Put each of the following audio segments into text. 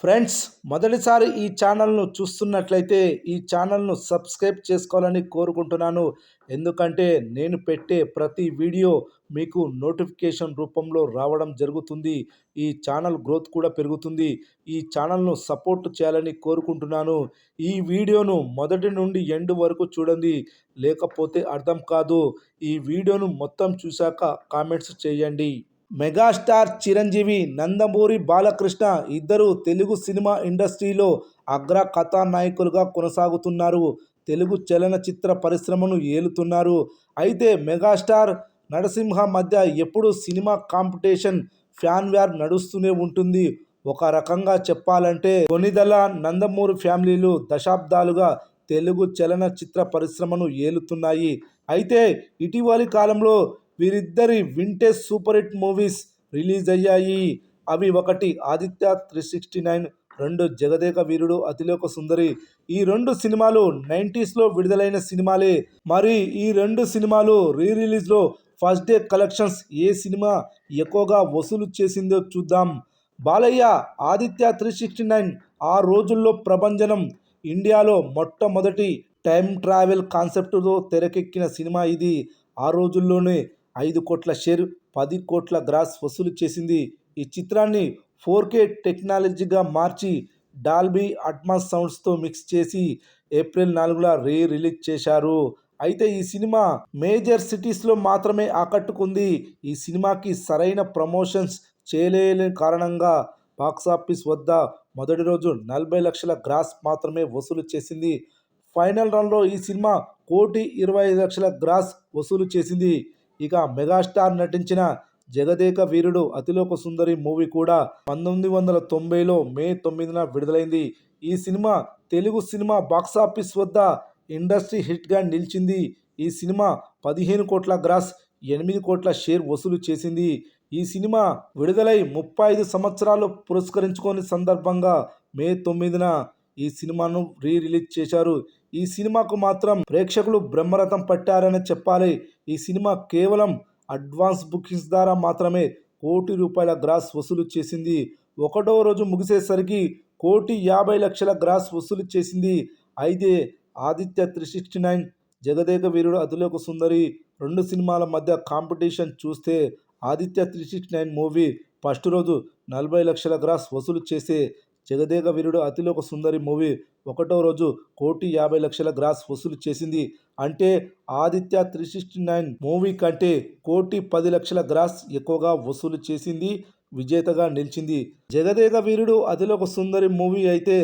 Friends, మొదటిసారి ఈ ఛానల్ను చూస్తున్నట్లయితే ఈ ఛానల్ను సబ్స్క్రైబ్ చేసుకోవాలని కోరుకుంటున్నాను. ఎందుకంటే నేను పెట్టే ప్రతి వీడియో మీకు నోటిఫికేషన్ రూపంలో రావడం జరుగుతుంది. ఈ ఛానల్ గ్రోత్ కూడా పెరుగుతుంది. ఈ ఛానల్ను సపోర్ట్ చేయాలని కోరుకుంటున్నాను. ఈ వీడియోను మొదటి నుండి ఎండ్ వరకు చూడండి, లేకపోతే అర్థం కాదు. ఈ వీడియోను మొత్తం చూశాక కామెంట్స్ చేయండి. మెగాస్టార్ చిరంజీవి, నందమూరి బాలకృష్ణ ఇద్దరు తెలుగు సినిమా ఇండస్ట్రీలో అగ్ర కథానాయకులుగా కొనసాగుతున్నారు. తెలుగు చలనచిత్ర పరిశ్రమను ఏలుతున్నారు. అయితే మెగాస్టార్ నరసింహ మధ్య ఎప్పుడు సినిమా కాంపిటీషన్, ఫ్యాన్ వార్ నడుస్తూనే ఉంటుంది. ఒక రకంగా చెప్పాలంటే కొనిదల, నందమూరి ఫ్యామిలీలు దశాబ్దాలుగా తెలుగు చలనచిత్ర పరిశ్రమను ఏలుతున్నాయి. అయితే ఇటీవలి కాలంలో వీరిద్దరి vintage super hit movies release అయ్యాయి. అవి ఒకటి ఆదిత్య 369, రెండు జగదేక వీరుడు అతిలోక సుందరి. ఈ రెండు సినిమాలు 90స్లో విడుదలైన సినిమాలే. మరి ఈ రెండు సినిమాలు రీ రిలీజ్లో ఫస్ట్ డే కలెక్షన్స్ ఏ సినిమా ఎక్కువగా వసూలు చేసిందో చూద్దాం. బాలయ్య ఆదిత్య 369 ఆ రోజుల్లో ప్రభంజనం. ఇండియాలో మొట్టమొదటి టైం ట్రావెల్ కాన్సెప్ట్తో తెరకెక్కిన సినిమా ఇది. ఆ రోజుల్లోనే 5 కోట్ల షేర్, 10 కోట్ల గ్రాస్ వసూలు చేసింది. ఈ చిత్రాన్ని 4K టెక్నాలజీగా మార్చి డాల్బీ అట్మాస్ సౌండ్స్తో మిక్స్ చేసి ఏప్రిల్ 4న రిలీజ్ చేశారు. అయితే ఈ సినిమా మేజర్ సిటీస్లో మాత్రమే ఆకట్టుకుంది. ఈ సినిమాకి సరైన ప్రమోషన్స్ చేయలేని కారణంగా బాక్సాఫీస్ వద్ద మొదటి రోజు 40 లక్షల గ్రాస్ మాత్రమే వసూలు చేసింది. ఫైనల్ రన్లో ఈ సినిమా 1,25,00,000 గ్రాస్ వసూలు చేసింది. ఇక మెగాస్టార్ నటించిన జగదేక వీరుడు అతిలోక సుందరి మూవీ కూడా 1990లో మే 9న విడుదలైంది. ఈ సినిమా తెలుగు సినిమా బాక్సాఫీస్ వద్ద ఇండస్ట్రీ హిట్గా నిలిచింది. ఈ సినిమా 15 కోట్ల గ్రాస్, 8 కోట్ల షేర్ వసూలు చేసింది. ఈ సినిమా విడుదలై 35 సంవత్సరాలు పురస్కరించుకునే సందర్భంగా మే 9న ఈ సినిమాను రిలీజ్ చేశారు. ఈ సినిమాకు మాత్రం ప్రేక్షకులు బ్రహ్మరథం పట్టారని చెప్పాలి. ఈ సినిమా కేవలం అడ్వాన్స్ బుకింగ్స్ ద్వారా మాత్రమే ₹1,00,00,000 గ్రాస్ వసూలు చేసింది. ఒకటో రోజు ముగిసేసరికి 1,50,00,000 గ్రాస్ వసూలు చేసింది. అయితే ఆదిత్య 369, జగదేక వీరుడు అతిలోక సుందరి రెండు సినిమాల మధ్య కాంపిటీషన్ చూస్తే ఆదిత్య 369 మూవీ ఫస్ట్ రోజు 40 లక్షల గ్రాస్ వసూలు చేసే జగదేక వీరుడు అతిలోక సుందరి మూవీ ఒకటో రోజు 1,50,00,000 గ్రాస్ వసూలు చేసింది. అంటే ఆదిత్య 369 మూవీ కంటే 1,10,00,000 గ్రాస్ ఎక్కువగా వసూలు చేసింది, విజేతగా నిలిచింది. జగదేక వీరుడు అతిలోక సుందరి మూవీ అయితే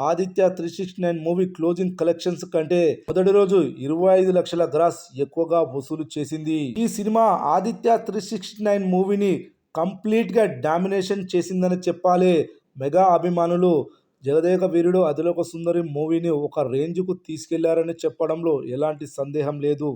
ఆదిత్య 369 మూవీ క్లోజింగ్ కలెక్షన్స్ కంటే మొదటి రోజు 25 లక్షల గ్రాస్ ఎక్కువగా వసూలు చేసింది. ఈ సినిమా ఆదిత్య 369 మూవీని కంప్లీట్గా డామినేషన్ చేసిందని చెప్పాలి. మెగా అభిమానులు జగదేక వీరుడు అతిలోక సుందరి మూవీని ఒక రేంజ్కు తీసుకెళ్లారని చెప్పడంలో ఎలాంటి సందేహం లేదు.